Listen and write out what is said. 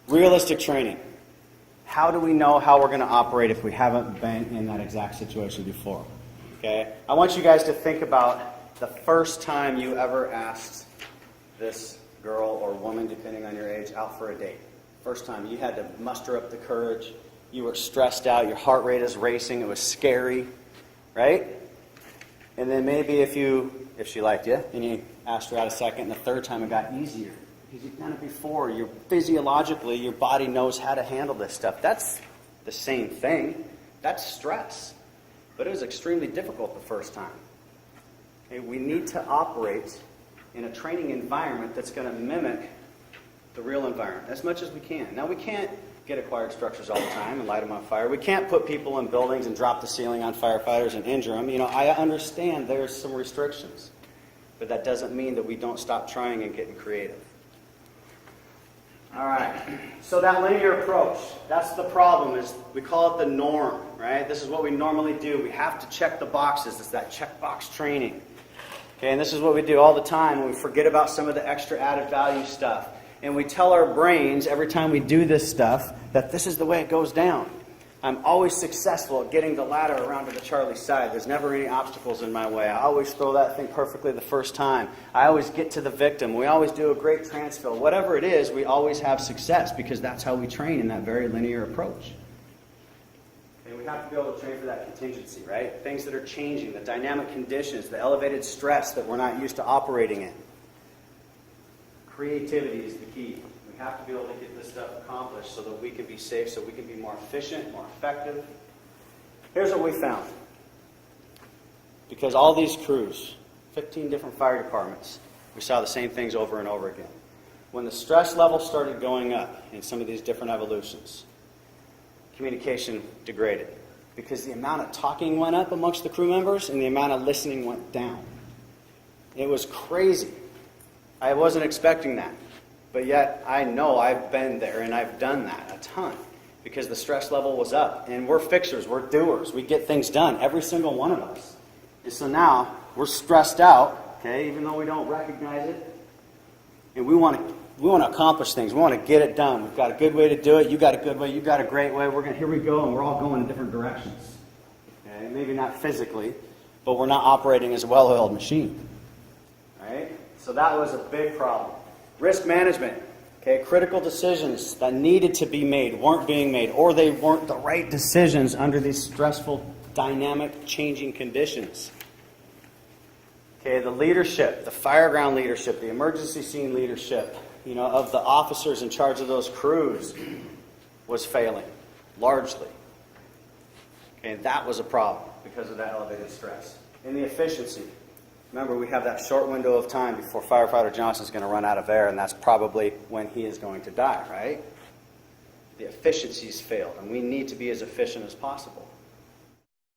Realistic training. How do we know how we're going to operate if we haven't been in that exact situation before? Okay? I want you guys to think about the first time you ever asked this girl or woman, depending on your age, out for a date. First time you had to muster up the courage. You were stressed out. Your heart rate is racing. It was scary, right? And then maybe if she liked you and you asked her out a second, and the third time it got easier. Because you've done it before. You're physiologically, your body knows how to handle this stuff. That's the same thing. That's stress. But it was extremely difficult the first time. Okay, we need to operate in a training environment that's going to mimic the real environment as much as we can. Now, we can't get acquired structures all the time and light them on fire. We can't put people in buildings and drop the ceiling on firefighters and injure them. I understand there's some restrictions. But that doesn't mean that we don't stop trying and getting creative. All right, so that linear approach, that's the problem, is we call it the norm, right? This is what we normally do. We have to check the boxes. It's that checkbox training. Okay, and this is what we do all the time when we forget about some of the extra added value stuff. And we tell our brains every time we do this stuff that this is the way it goes down. I'm always successful at getting the ladder around to the Charlie side. There's never any obstacles in my way. I always throw that thing perfectly the first time. I always get to the victim. We always do a great transfill. Whatever it is, we always have success because that's how we train in that very linear approach. And we have to be able to train for that contingency, right? Things that are changing, the dynamic conditions, the elevated stress that we're not used to operating in. Creativity is the key. We have to be able to get this stuff accomplished so that we can be safe, so we can be more efficient, more effective. Here's what we found. Because all these crews, 15 different fire departments, we saw the same things over and over again. When the stress level started going up in some of these different evolutions, communication degraded. Because the amount of talking went up amongst the crew members and the amount of listening went down. It was crazy. I wasn't expecting that. But yet, I know I've been there and I've done that a ton because the stress level was up. And we're fixers, we're doers, we get things done, every single one of us. And so now, we're stressed out, okay, even though we don't recognize it. And we want to accomplish things, we want to get it done. We've got a good way to do it, you got a good way, you got a great way. Here we go, and we're all going in different directions. Okay, maybe not physically, but we're not operating as a well-oiled machine. Right? So that was a big problem. Risk management, okay, critical decisions that needed to be made weren't being made, or they weren't the right decisions under these stressful, dynamic, changing conditions. Okay, the leadership, the fireground leadership, the emergency scene leadership, of the officers in charge of those crews was failing, largely. Okay, and that was a problem because of that elevated stress. And the efficiency. Remember, we have that short window of time before Firefighter Johnson's going to run out of air, and that's probably when he is going to die, right? The efficiencies failed, and we need to be as efficient as possible.